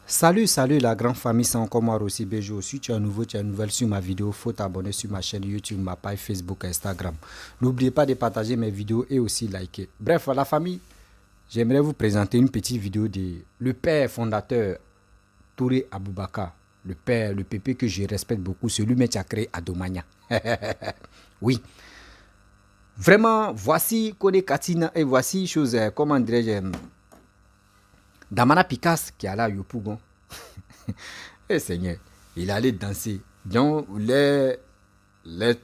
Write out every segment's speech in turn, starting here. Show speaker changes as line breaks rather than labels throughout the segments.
Salut la grande famille, c'est encore moi aussi Béjo. Si tu es nouveau, tu es nouvelle sur ma vidéo, faut t'abonner sur ma chaîne YouTube, ma page Facebook, Instagram. N'oubliez pas de partager mes vidéos et aussi liker. Bref, la famille, j'aimerais vous présenter une petite vidéo de le père fondateur Touré Aboubaka. Le père, le pépé que je respecte beaucoup, c'est lui-même qui a créé Adomania. Oui. Vraiment, voici Kone Katina et voici chose, comment dirais-je, Damana Picasso qui est là à Yopougon. Eh Seigneur, il allait danser. Donc, les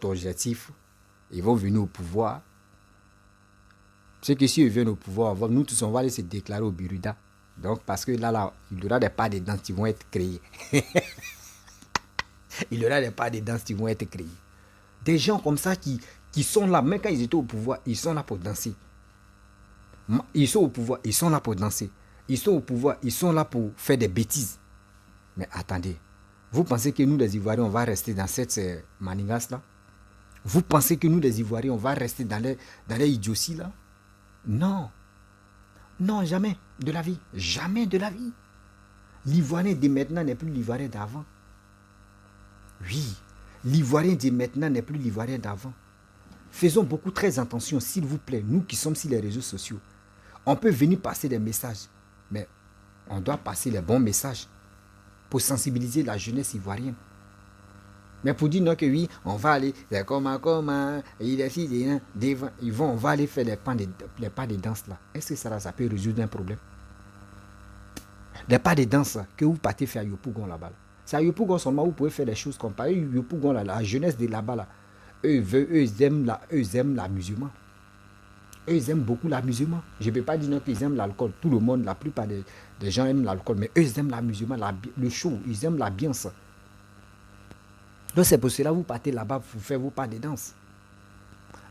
objectifs, ils vont venir au pouvoir. Ceux qui s'ils viennent au pouvoir, nous tous, on va aller se déclarer au Biruda. Donc, parce que là, il y aura des pas de danse qui vont être créés. Il y aura des pas de danse qui vont être créés. Des gens comme ça qui sont là, même quand ils étaient au pouvoir, ils sont là pour danser. Ils sont au pouvoir, ils sont là pour danser. Ils sont au pouvoir, ils sont là pour faire des bêtises. Mais attendez, vous pensez que nous les Ivoiriens, on va rester dans cette manigas-là? Vous pensez que nous les Ivoiriens, on va rester dans les idioties-là? Non. Non, jamais de la vie. Jamais de la vie. L'Ivoirien de maintenant n'est plus l'Ivoirien d'avant. Oui, l'Ivoirien de maintenant n'est plus l'Ivoirien d'avant. Faisons beaucoup très attention, s'il vous plaît, nous qui sommes sur les réseaux sociaux. On peut venir passer des messages, mais on doit passer les bons messages pour sensibiliser la jeunesse ivoirienne. Mais pour dire non que oui, on va aller, on va aller faire les pas de danse là. Est-ce que ça peut résoudre un problème? Les pas de danse là, que vous partez faire à Yopougon là-bas. C'est à Yopougon seulement vous pouvez faire des choses comme par Yopougon là, la jeunesse de là-bas là. Eux aiment l'amusement. Eux, ils aiment beaucoup l'amusement. Je ne peux pas dire qu'ils aiment l'alcool. Tout le monde, la plupart des gens aiment l'alcool. Mais eux, ils aiment l'amusement, le show. Ils aiment l'ambiance. Donc, c'est pour cela que vous partez là-bas pour faire vos pas de danse.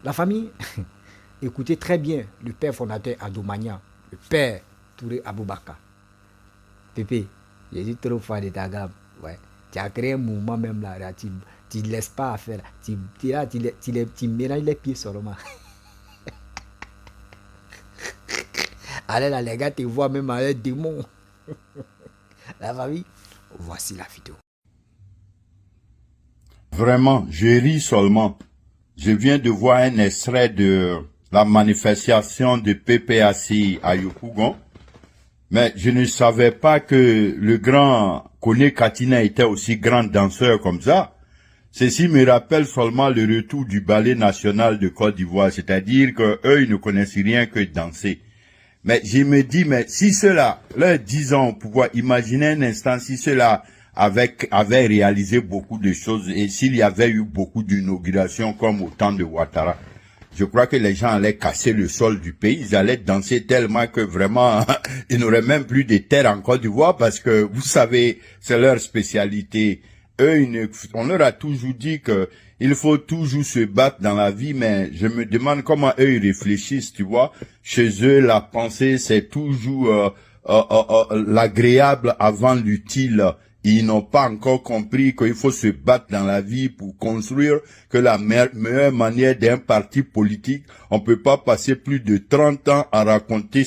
La famille, écoutez très bien le père fondateur Adomania, le père Touré Aboubaka. Pépé, j'ai dit trop fort de ta gamme. Ouais. Tu as créé un mouvement même là. Tu ne laisses pas faire. Tu mélanges les pieds seulement. Allez là, les gars, tu vois même avec des démon. La famille, voici la vidéo.
Vraiment, je ris seulement. Je viens de voir un extrait de la manifestation de PPAC à Yopougon. Mais je ne savais pas que le grand Kone Katina était aussi grand danseur comme ça. Ceci me rappelle seulement le retour du ballet national de Côte d'Ivoire, c'est-à-dire que eux, ils ne connaissent rien que danser. Mais je me dis, mais si cela, leurs 10 ans au pouvoir, imaginez un instant si cela avaient réalisé beaucoup de choses et s'il y avait eu beaucoup d'inaugurations comme au temps de Ouattara, je crois que les gens allaient casser le sol du pays, ils allaient danser tellement que vraiment, ils n'auraient même plus de terre en Côte d'Ivoire parce que, vous savez, c'est leur spécialité. Eux, on leur a toujours dit que il faut toujours se battre dans la vie, mais je me demande comment eux ils réfléchissent, tu vois. Chez eux, la pensée, c'est toujours l'agréable avant l'utile. Ils n'ont pas encore compris qu'il faut se battre dans la vie pour construire, que la meilleure manière d'un parti politique, on peut pas passer plus de 30 ans à raconter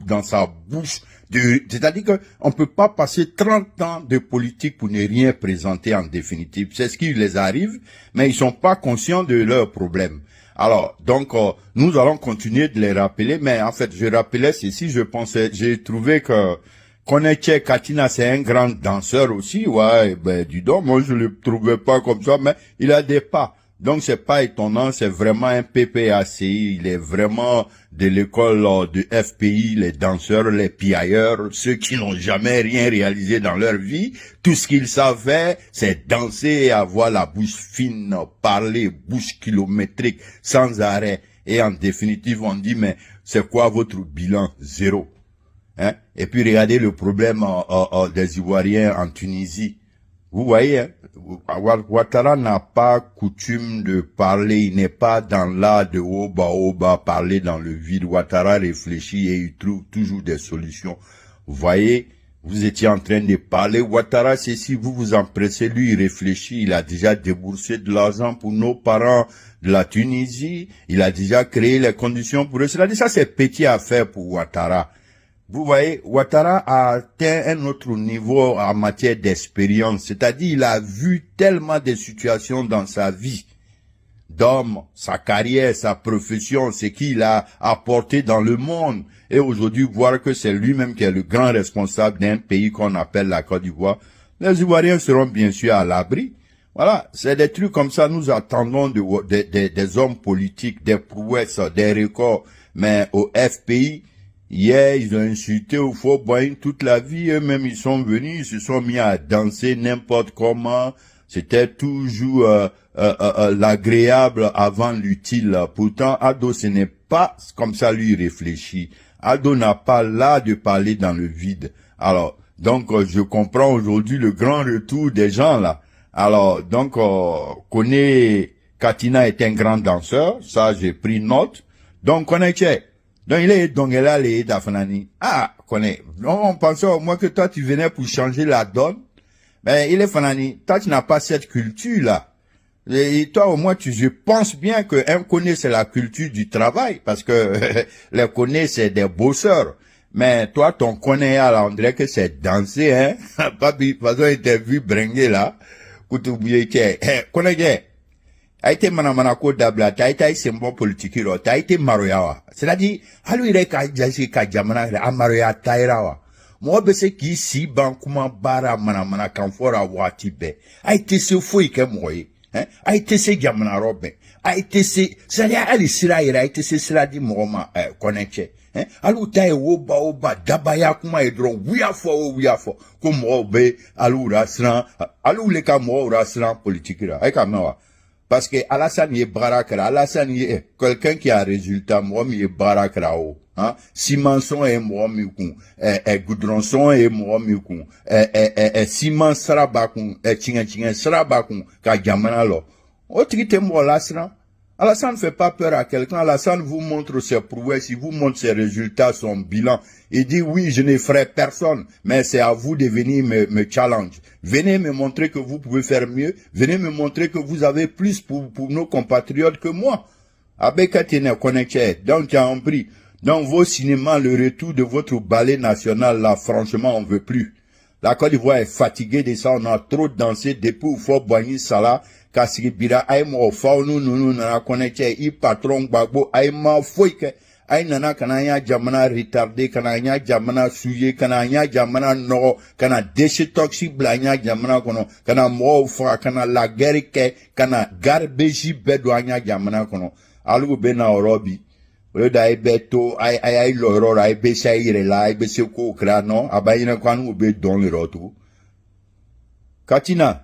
dans sa bouche. C'est-à-dire que on peut pas passer 30 ans de politique pour ne rien présenter en définitive. C'est ce qui les arrive, mais ils sont pas conscients de leurs problèmes. Alors, donc, nous allons continuer de les rappeler, mais en fait, je rappelais ceci, j'ai trouvé que Kone Katina, c'est un grand danseur aussi, ouais, ben, dis donc, moi, je le trouvais pas comme ça, mais il a des pas. Donc, c'est pas étonnant, c'est vraiment un PPACI, il est vraiment de l'école de FPI, les danseurs, les piailleurs, ceux qui n'ont jamais rien réalisé dans leur vie. Tout ce qu'ils savent faire, c'est danser et avoir la bouche fine, parler, bouche kilométrique, sans arrêt. Et en définitive, on dit, mais c'est quoi votre bilan? Zéro. Hein? Et puis regardez le problème des Ivoiriens en Tunisie. Vous voyez, hein? Ouattara n'a pas coutume de parler, il n'est pas dans l'art de oba parler dans le vide. Ouattara réfléchit et il trouve toujours des solutions. Vous voyez, vous étiez en train de parler, Ouattara, c'est si vous vous empressez, lui il réfléchit, il a déjà déboursé de l'argent pour nos parents de la Tunisie, il a déjà créé les conditions pour eux. C'est-à-dire ça c'est petit affaire pour Ouattara. Vous voyez, Ouattara a atteint un autre niveau en matière d'expérience. C'est-à-dire, il a vu tellement de situations dans sa vie, d'homme, sa carrière, sa profession, ce qu'il a apporté dans le monde. Et aujourd'hui, voir que c'est lui-même qui est le grand responsable d'un pays qu'on appelle la Côte d'Ivoire, les Ivoiriens seront bien sûr à l'abri. Voilà, c'est des trucs comme ça, nous attendons des hommes politiques, des prouesses, des records. Mais au FPI, hier, ils ont insulté au Fort Boyne toute la vie. Eux-mêmes, ils sont venus, ils se sont mis à danser n'importe comment. C'était toujours l'agréable avant l'utile. Pourtant, Ado, ce n'est pas comme ça lui réfléchit. Ado n'a pas l'art de parler dans le vide. Alors, donc, je comprends aujourd'hui le grand retour des gens là. Alors, donc, Koné Katina est un grand danseur. Ça, j'ai pris note. Donc, Koné Tché. Donc, il est Dongela le Dafanani. Ah, Koné. Non, on pensait au moins que toi, tu venais pour changer la donne. Mais il est Fanani. Toi, tu n'as pas cette culture-là. Et toi, au moins, je pense bien que un Koné, c'est la culture du travail. Parce que les Koné, c'est des bosseurs. Mais toi, ton Koné, on dirait que c'est danser, hein. Pas de façon, interview bringué là. Koutoubiye Tché. Koné Tché. A été manako dabla, t'as été symbole politique, t'as été maroyawa. C'est-à-dire, alu ire ka jasi ka jamana a maroya tairawa. Mo be se ki si ban kuma bara mana kan fora wati be. A été se foi ke moye, hein? A été se jamana robe. A été se, c'est-à-dire ali sira ira, a été se sira di moma connecté. Hein? Alu tae oba dabaya kuma edro wiafo ko mo be alu rasran, alu le ka mo rasran politique ra. Ay ka mewa. Parce que Alassane y est barakra, Alassane y est quelqu'un qui a résultat, moi mi est barakra o, hein, cimençon et moi mi kun, goudronson et moi mi kun, ciment sarabakun, tinga sarabakun, ka jamana lo. O trite moi Alassane. Alassane ne fait pas peur à quelqu'un. Alassane vous montre ses prouesses, il vous montre ses résultats, son bilan. Il dit oui, je ne ferai personne, mais c'est à vous de venir me challenge. Venez me montrer que vous pouvez faire mieux. Venez me montrer que vous avez plus pour nos compatriotes que moi. Abekatine connecté. Donc, tu as compris. Dans vos cinémas, le retour de votre ballet national, là, franchement, on veut plus. La Côte d'Ivoire est fatiguée de ça. On a trop dansé depuis au Fort Boigny Sala. Kasiri bira ay mo faunu nunu na connecté i patron gbagbo ay ma foike ay nana kananya jamana retardé kananya jamana souillé kananya jamana no kana déchets toxiques blanya jamana kono kana mo fa kana la guerre ke kana garbage bedwanya jamana kono alu be na orobi le da beto ay loro ay be sayire la ay be se ko kra no abayina kwanu be don le rotu Katina.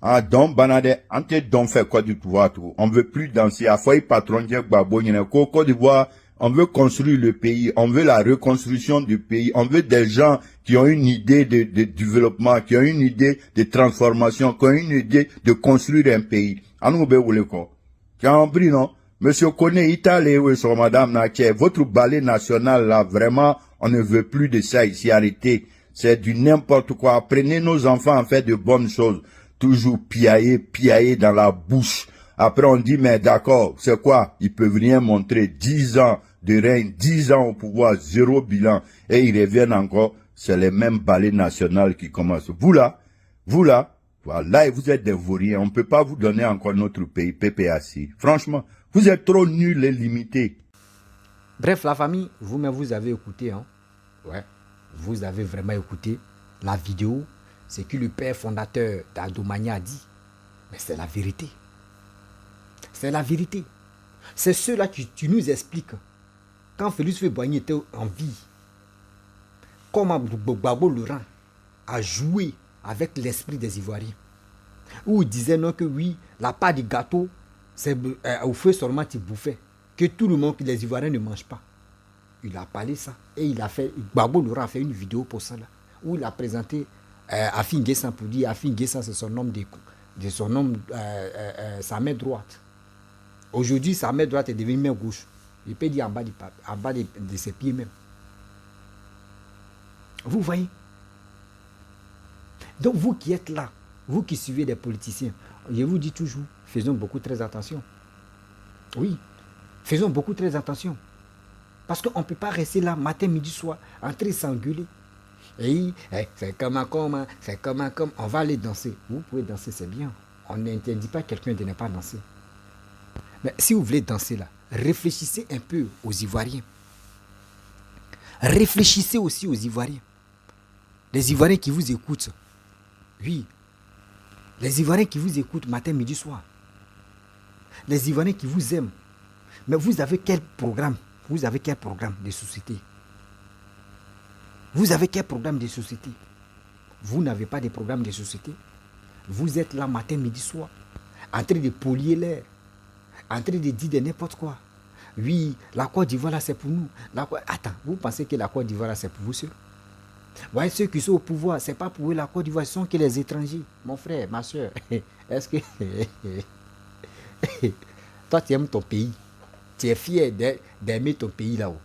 Ah, donc, banade, ante don fait Côte d'Ivoire tout. On veut plus danser. À fois, patron Dieu Gbagbo, Côte d'Ivoire, on veut construire le pays. On veut la reconstruction du pays. On veut des gens qui ont une idée de développement, qui ont une idée de transformation, qui ont une idée de construire un pays. Anoube Ouleko. Tu as compris, non? Monsieur Koné, Italie, oui, sur madame Naché, votre ballet national, là, vraiment, on ne veut plus de ça ici. Arrêtez. C'est du n'importe quoi. Apprenez nos enfants à faire de bonnes choses. Toujours piailler dans la bouche. Après, on dit, mais d'accord, c'est quoi? Ils peuvent rien montrer. 10 ans de règne, 10 ans au pouvoir, 0 bilan. Et ils reviennent encore. C'est les mêmes ballets nationaux qui commencent. Vous là, voilà, et vous êtes des vauriens. On ne peut pas vous donner encore notre pays, PPAC. Franchement, vous êtes trop nuls et limités.
Bref, la famille, vous-même, vous avez écouté, hein? Ouais, vous avez vraiment écouté la vidéo. C'est que le père fondateur d'Adomania a dit. Mais c'est la vérité. C'est la vérité. C'est cela que tu nous expliques. Quand Félix Houphouët-Boigny était en vie, comment Gbagbo Laurent a joué avec l'esprit des Ivoiriens. Où il disait non que oui, la part du gâteau, c'est au feu seulement tu bouffais. Que tout le monde, que les Ivoiriens ne mangent pas. Il a parlé ça. Et il a fait, Gbagbo Laurent a fait une vidéo pour ça là. Où il a présenté Afin Guessan pour dire Afin Guessan c'est son nom de son nom sa main droite. Aujourd'hui sa main droite est devenue main gauche. Il peut dire en bas de ses pieds même. Vous voyez? Donc vous qui êtes là, vous qui suivez des politiciens, je vous dis toujours, faisons beaucoup très attention. Oui, faisons beaucoup très attention. Parce qu'on ne peut pas rester là matin, midi, soir, en train de s'engueuler. Et c'est comme un com, c'est comme un com. On va aller danser. Vous pouvez danser, c'est bien. On n'interdit pas quelqu'un de ne pas danser. Mais si vous voulez danser là, réfléchissez un peu aux Ivoiriens. Réfléchissez aussi aux Ivoiriens. Les Ivoiriens qui vous écoutent. Oui. Les Ivoiriens qui vous écoutent matin, midi, soir. Les Ivoiriens qui vous aiment. Mais vous avez quel programme? Vous avez quel programme de société? Vous avez quel programme de société? Vous n'avez pas de programme de société. Vous êtes là matin, midi, soir, en train de polluer l'air, en train de dire de n'importe quoi. Oui, la Côte d'Ivoire là c'est pour nous. Attends, vous pensez que la Côte d'Ivoire là c'est pour vous seul? Ouais, ceux qui sont au pouvoir, c'est pas pour eux la Côte d'Ivoire, ce sont que les étrangers. Mon frère, ma soeur, est-ce que toi tu aimes ton pays? Tu es fier d'aimer ton pays là-haut?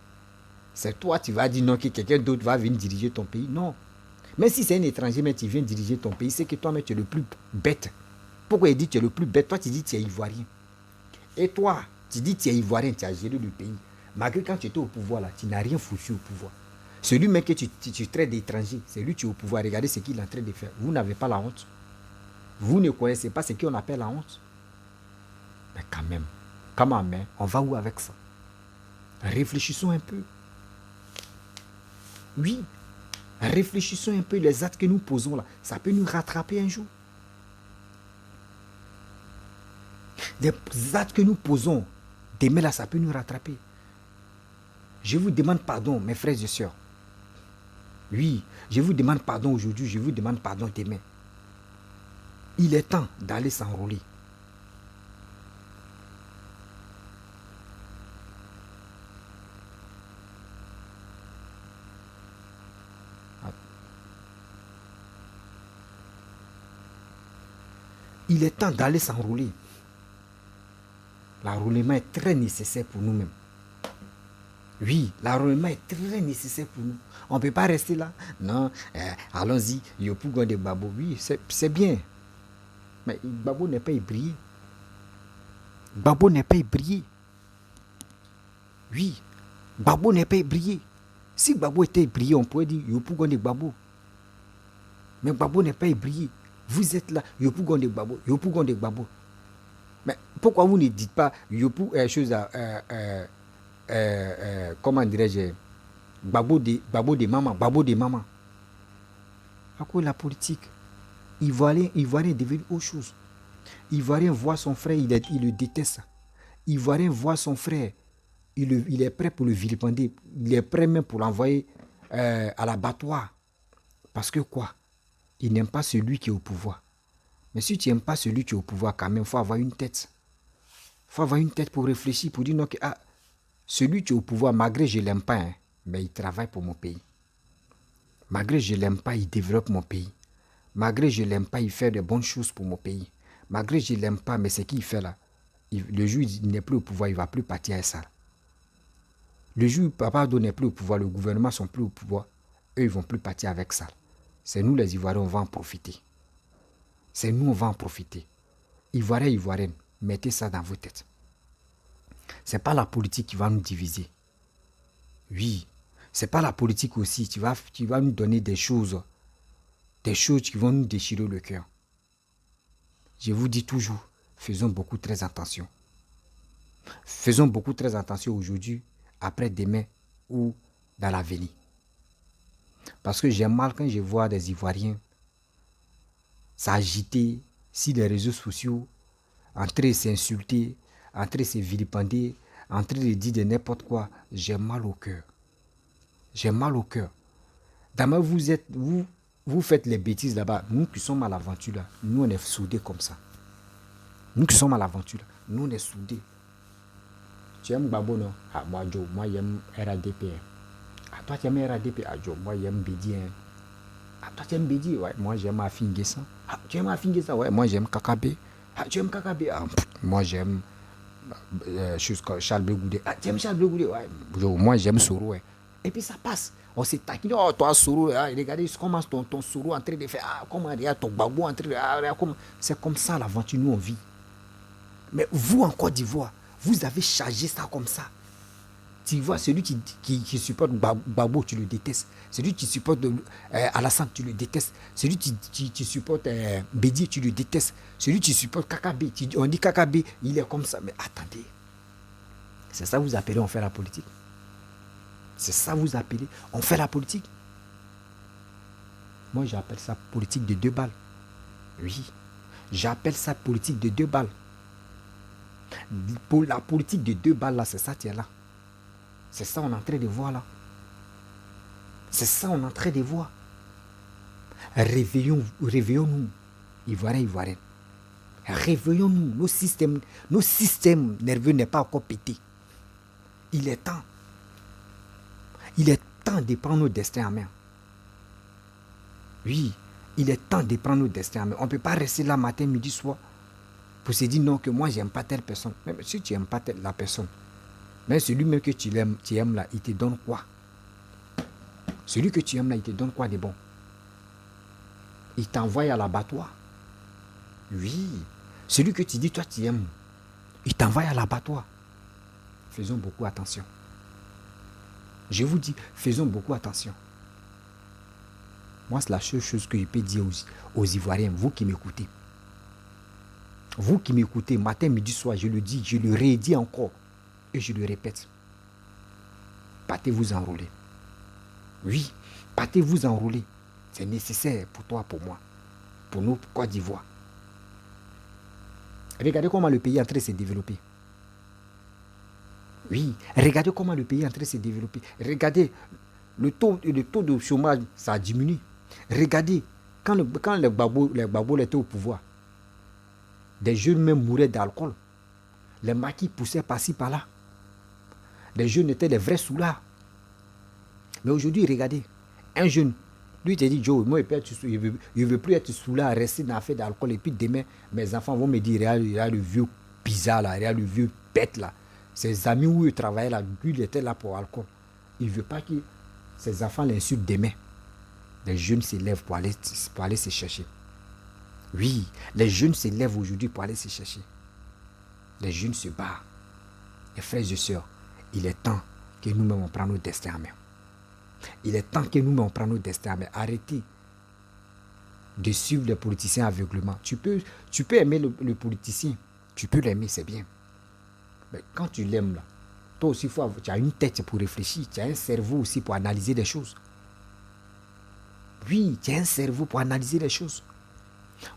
C'est toi, tu vas dire non, que quelqu'un d'autre va venir diriger ton pays? Non. Même si c'est un étranger, mais tu viens diriger ton pays, c'est que toi-même tu es le plus bête. Pourquoi il dit que tu es le plus bête? Toi, tu dis que tu es ivoirien. Et toi, tu dis que tu es ivoirien, tu as géré le pays. Malgré quand tu étais au pouvoir, là, tu n'as rien foutu au pouvoir. Celui même que tu traites d'étranger, c'est lui qui est au pouvoir. Regardez ce qu'il est en train de faire. Vous n'avez pas la honte. Vous ne connaissez pas ce qu'on appelle la honte. Mais quand même, on va où avec ça? Réfléchissons un peu. Oui, réfléchissons un peu, les actes que nous posons là, ça peut nous rattraper un jour. Les actes que nous posons, demain là, ça peut nous rattraper. Je vous demande pardon, mes frères et sœurs. Oui, je vous demande pardon aujourd'hui, je vous demande pardon demain. Il est temps d'aller s'enrôler. Il est temps d'aller s'enrôler. L'enrôlement est très nécessaire pour nous-mêmes. Oui, l'enrôlement est très nécessaire pour nous. On ne peut pas rester là. Non, allons-y, Yopougon de Babo. Oui, c'est bien. Mais Babo n'est pas ébrié. Babo n'est pas ébrié. Oui, Babo n'est pas ébrié. Si Babo était ébrié, on pourrait dire Yopougon de Babo. Mais Babo n'est pas ébrié. Vous êtes là, Yopougon de Babo, Yopougon de Babo. Mais pourquoi vous ne dites pas Yopou, comment dirais-je, Babo de maman, Babo de maman. À quoi la politique? Ivoirien est devenu autre chose. Ivoirien voit son frère, il le déteste. Ivoirien voit son frère, il est prêt pour le vilipender. Il est prêt même pour l'envoyer à l'abattoir. Parce que quoi? Il n'aime pas celui qui est au pouvoir. Mais si tu n'aimes pas celui qui est au pouvoir, quand même, il faut avoir une tête. Il faut avoir une tête pour réfléchir, pour dire non, que celui qui est au pouvoir, malgré que je ne l'aime pas, hein, mais il travaille pour mon pays. Malgré que je ne l'aime pas, il développe mon pays. Malgré que je ne l'aime pas, il fait de bonnes choses pour mon pays. Malgré que je ne l'aime pas, mais ce qu'il fait là, le jour où il n'est plus au pouvoir, il ne va plus partir à ça. Le jour où Papa Do n'est plus au pouvoir, le gouvernement ne sont plus au pouvoir, eux, ils ne vont plus partir avec ça. C'est nous les Ivoiriens, on va en profiter. C'est nous, on va en profiter. Ivoiriens, Ivoiriennes, mettez ça dans vos têtes. Ce n'est pas la politique qui va nous diviser. Oui, ce n'est pas la politique aussi qui va nous donner des choses qui vont nous déchirer le cœur. Je vous dis toujours, faisons beaucoup très attention. Faisons beaucoup très attention aujourd'hui, après-demain ou dans l'avenir. Parce que j'ai mal quand je vois des Ivoiriens s'agiter sur les réseaux sociaux, en train de s'insulter, en train de se vilipender, en train de dire de n'importe quoi. J'ai mal au cœur. J'ai mal au cœur. D'abord, vous faites les bêtises là-bas. Nous qui sommes à l'aventure là, nous on est soudés comme ça. Nous qui sommes à l'aventure là, nous on est soudés. Tu aimes Babo, non? Ah, moi, Joe, moi, j'aime RADP. Ah, toi, tu aimes RADP? Ah, Joe, moi, j'aime Bédi. Ah, toi, tu aimes Bédi? Ouais, moi, j'aime Afinguessa. Ah, tu aimes Afinguessa? Ouais, moi, j'aime Kakabé. Ah, tu aimes Kakabé? Ah, moi, j'aime Charles Blegoudé. Ah, tu aimes Charles Blegoudé? Ouais, Joe, moi, j'aime Soro. Ouais. Et puis, ça passe. On s'est taquiné. Oh, toi, Soro, ah, regardez comment ton Soro en train de faire. Ah, comment regarde ton Babo en train de. Ah, c'est comme ça l'aventure, nous, on vit. Mais vous, en Côte d'Ivoire, vous avez chargé ça comme ça. Tu vois, celui qui supporte Gbagbo, tu le détestes. Celui qui supporte Alassane, tu le détestes. Celui qui supporte Bédié, tu le détestes. Celui qui supporte Kakabe, on dit Kakabe, il est comme ça. Mais attendez, c'est ça que vous appelez on fait la politique? C'est ça que vous appelez on fait la politique? Moi, j'appelle ça politique de 2 balles. Oui, j'appelle ça politique de 2 balles. Pour la politique de 2 balles, là, c'est ça, tiens là. C'est ça on est en train de voir là. C'est ça on est en train de voir. Réveillons-nous, Ivoiriens. Réveillons-nous. Nos systèmes nerveux n'est pas encore pété. Il est temps. Il est temps de prendre nos destins en main. Oui, il est temps de prendre nos destins en main. On ne peut pas rester là matin, midi, soir pour se dire non, que moi, j'aime pas telle personne. Même si tu n'aimes pas la personne, mais celui même que tu aimes là, il te donne quoi? Celui que tu aimes là, il te donne quoi de bon? Il t'envoie à l'abattoir. Oui. Celui que tu dis, toi, tu aimes, il t'envoie à l'abattoir. Faisons beaucoup attention. Je vous dis, faisons beaucoup attention. Moi, c'est la seule chose que je peux dire aux Ivoiriens, vous qui m'écoutez. Vous qui m'écoutez, matin, midi, soir, je le dis, je le redis encore. Et je le répète. Partez-vous enrôler. Oui, partez-vous enrôler. C'est nécessaire pour toi, pour moi. Pour nous, pour Côte d'Ivoire. Regardez comment le pays est en train de se développer. Oui, regardez comment le pays est en train de se développer. Regardez, le taux de chômage, ça a diminué. Regardez, quand les Gbagbo étaient au pouvoir, des jeunes même mouraient d'alcool. Les maquis poussaient par-ci, par-là. Les jeunes étaient des vrais soulards. Mais aujourd'hui, regardez, un jeune, lui il te dit, Joe, moi je ne veux plus être soulard, rester dans l'affaire d'alcool. Et puis demain, mes enfants vont me dire, regarde le vieux bizarre là, regarde le vieux bête là. Ses amis où il travaillait là, lui il était là pour l'alcool. Il ne veut pas que ses enfants l'insultent demain. Les jeunes s'élèvent pour aller se chercher. Oui, les jeunes s'élèvent aujourd'hui pour aller se chercher. Les jeunes se battent. Les frères et sœurs, il est temps que nous-mêmes on prenne nos destins en main. Il est temps que nous-mêmes on prenne nos destins en main. Arrêtez de suivre les politiciens aveuglement. Tu peux aimer le politicien. Tu peux l'aimer, c'est bien. Mais quand tu l'aimes là, toi aussi, tu as une tête pour réfléchir. Tu as un cerveau aussi pour analyser les choses. Oui, tu as un cerveau pour analyser les choses.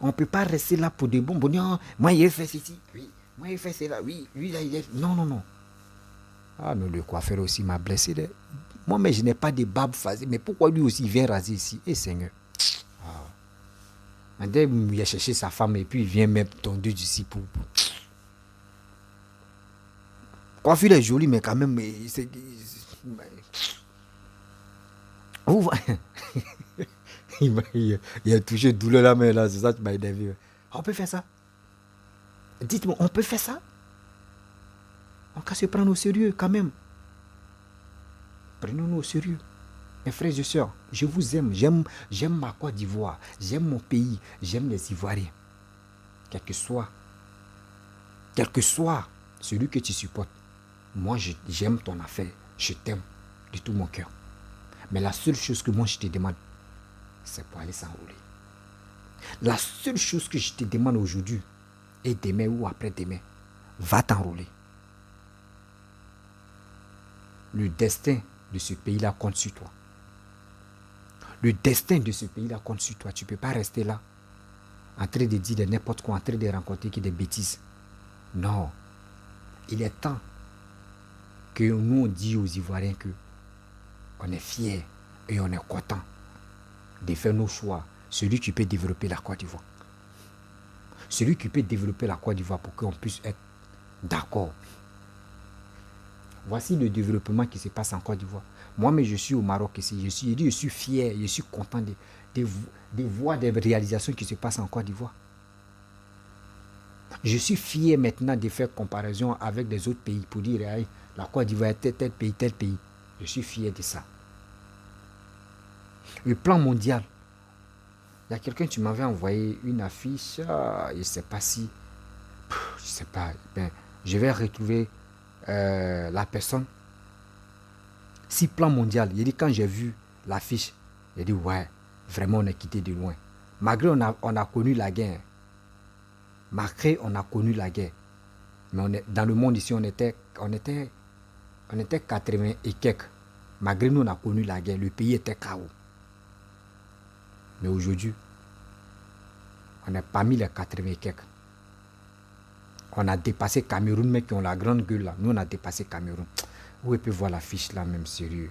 On ne peut pas rester là pour des bonbons. Moi, il a fait ceci. Oui. Moi, il a fait cela. Oui. Lui, là, il a fait... Non. Ah, mais le coiffeur aussi m'a blessé. Moi, mais je n'ai pas de barbe phasée. Mais pourquoi lui aussi, il vient raser ici? Eh, Seigneur. Ah. Il a cherché sa femme et puis il vient mettre ton Dieu d'ici pour... Coiffure est jolie, mais quand même... Vous voyez... il a touché douleur la main là, c'est ça qui m'a énervé. On peut faire ça? Dites-moi, on peut faire ça? On peut se prendre au sérieux quand même. Prenons-nous au sérieux. Mes frères et sœurs, je vous aime. J'aime ma Côte d'Ivoire. J'aime mon pays. J'aime les Ivoiriens. Quel que soit celui que tu supportes, moi j'aime ton affaire. Je t'aime de tout mon cœur. Mais la seule chose que moi je te demande, c'est pour aller s'enrôler. La seule chose que je te demande aujourd'hui, et demain ou après-demain, va t'enrôler. Le destin de ce pays-là compte sur toi. Le destin de ce pays-là compte sur toi. Tu ne peux pas rester là, en train de dire n'importe quoi, en train de raconter des bêtises. Non. Il est temps que nous on dit aux Ivoiriens que on est fiers et on est content de faire nos choix. Celui qui peut développer la Côte d'Ivoire. Celui qui peut développer la Côte d'Ivoire pour qu'on puisse être d'accord. Voici le développement qui se passe en Côte d'Ivoire. Moi, mais je suis au Maroc ici. Je suis fier, je suis content de voir des réalisations qui se passent en Côte d'Ivoire. Je suis fier maintenant de faire comparaison avec des autres pays pour dire hey, la Côte d'Ivoire est tel pays. Je suis fier de ça. Le plan mondial. Il y a quelqu'un qui m'avait envoyé une affiche. Je ne sais pas si... Je ne sais pas. Je vais retrouver la personne. Si plan mondial, il dit quand j'ai vu l'affiche, j'ai dit ouais, vraiment on est quitté de loin. Malgré on a connu la guerre. Malgré on a connu la guerre. Mais dans le monde ici, on était 80 et quelques. Malgré nous, on a connu la guerre. Le pays était chaos. Mais aujourd'hui, on est parmi les 80 et quelques. On a dépassé Cameroun, mais qui ont la grande gueule là. Nous, on a dépassé Cameroun. Où il peut voir l'affiche là, même sérieux.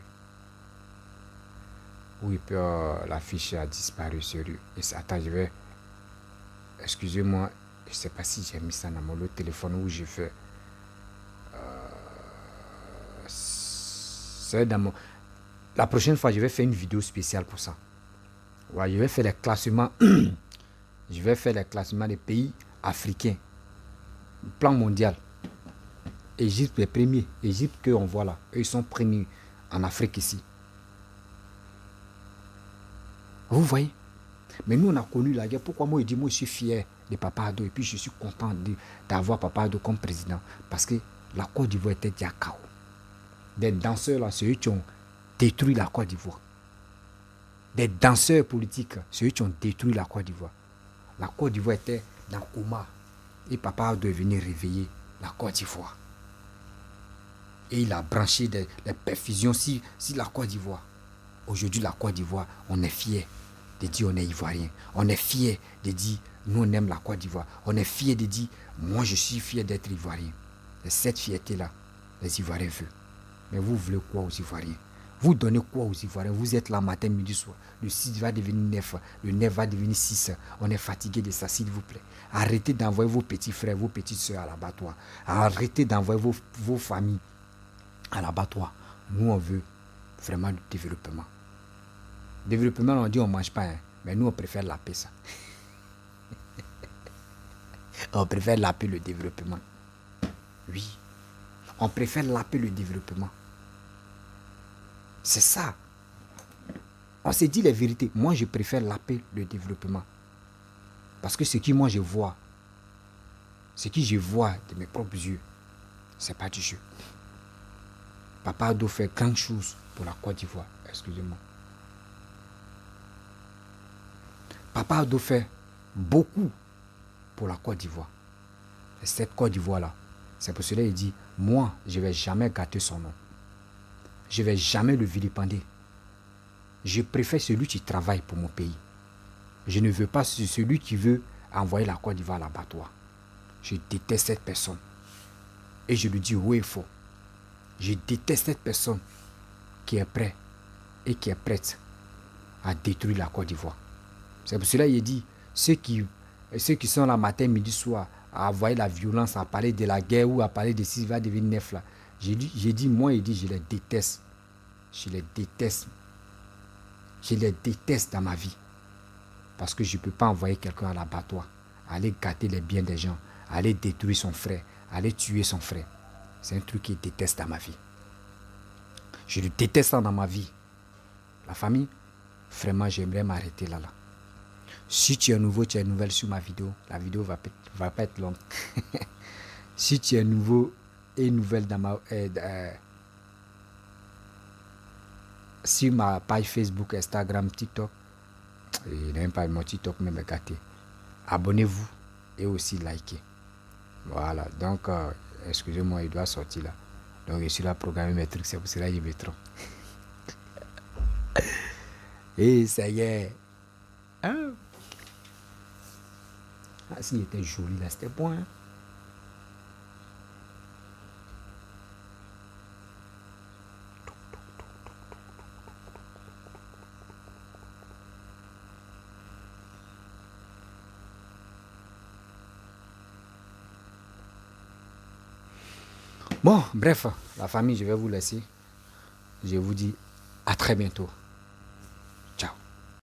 Où il peut l'affiche a disparu, sérieux. Et attends, je vais. Excusez-moi, je ne sais pas si j'ai mis ça dans mon autre téléphone où j'ai fait. C'est dans mon. La prochaine fois, je vais faire une vidéo spéciale pour ça. Ouais, je vais faire les classements. Je vais faire les classements des pays africains. Plan mondial. Égypte les premiers. Égypte qu'on voit là. Eux, ils sont premiers en Afrique ici. Vous voyez? Mais nous, on a connu la guerre. Pourquoi moi, je dis, moi, je suis fier de Papa Ado. Et puis, je suis content d'avoir Papa Ado comme président. Parce que la Côte d'Ivoire était déjà chaos. Des danseurs, là, c'est eux qui ont détruit la Côte d'Ivoire. Des danseurs politiques, c'est eux qui ont détruit la Côte d'Ivoire. La Côte d'Ivoire était dans le coma. Et Papa Ado est venu réveiller la Côte d'Ivoire. Et il a branché les perfusions sur la Côte d'Ivoire. Aujourd'hui, la Côte d'Ivoire, on est fiers de dire on est ivoirien. On est fiers de dire nous on aime la Côte d'Ivoire. On est fiers de dire moi je suis fier d'être ivoirien. Et cette fierté-là, les Ivoiriens veulent. Mais vous voulez quoi aux Ivoiriens? Vous donnez quoi aux Ivoiriens? Vous êtes là matin, midi, soir. Le 6 va devenir 9. Le 9 va devenir 6. On est fatigué de ça, s'il vous plaît. Arrêtez d'envoyer vos petits frères, vos petites soeurs à l'abattoir. Arrêtez d'envoyer vos familles à l'abattoir. Nous, on veut vraiment du développement. Développement, on dit on ne mange pas. Hein. Mais nous, on préfère la paix, ça. On préfère la paix, le développement. Oui. On préfère la paix, le développement. C'est ça. On s'est dit les vérités. Moi, je préfère la paix, le développement. Parce que ce que moi, je vois, ce que je vois de mes propres yeux, ce n'est pas du jeu. Papa Ado fait grand chose pour la Côte d'Ivoire. Excusez-moi. Papa Ado fait beaucoup pour la Côte d'Ivoire. Et cette Côte d'Ivoire-là, c'est pour cela qu'il dit, moi, je ne vais jamais gâter son nom. Je ne vais jamais le vilipender. Je préfère celui qui travaille pour mon pays. Je ne veux pas celui qui veut envoyer la Côte d'Ivoire à l'abattoir. Je déteste cette personne. Et je lui dis haut et fort. Je déteste cette personne qui est prête et qui est prête à détruire la Côte d'Ivoire. C'est pour cela qu'il dit, ceux qui sont là matin, midi, soir, à envoyer la violence, à parler de la guerre ou à parler de ce qui va devenir neuf là. J'ai dit, moi, il dit, je les déteste. Je les déteste. Je les déteste dans ma vie. Parce que je ne peux pas envoyer quelqu'un à l'abattoir, aller gâter les biens des gens, aller détruire son frère, aller tuer son frère. C'est un truc qu'il déteste dans ma vie. Je le déteste dans ma vie. La famille, vraiment, j'aimerais m'arrêter là. Si tu es nouveau, tu es nouvelle sur ma vidéo, la vidéo va pas être longue. Si tu es nouveau et nouvelle dans sur ma page Facebook, Instagram, TikTok, il n'aime pas mon TikTok, même gâté. Abonnez-vous et aussi likez. Voilà, donc, excusez-moi, il doit sortir là. Donc, je suis là à programmer mes trucs, c'est pour cela que je me trompe. Et ça y est. Hein? Ah, s'il était joli là, c'était bon. Hein? Bon, bref, la famille, je vais vous laisser. Je vous dis à très bientôt.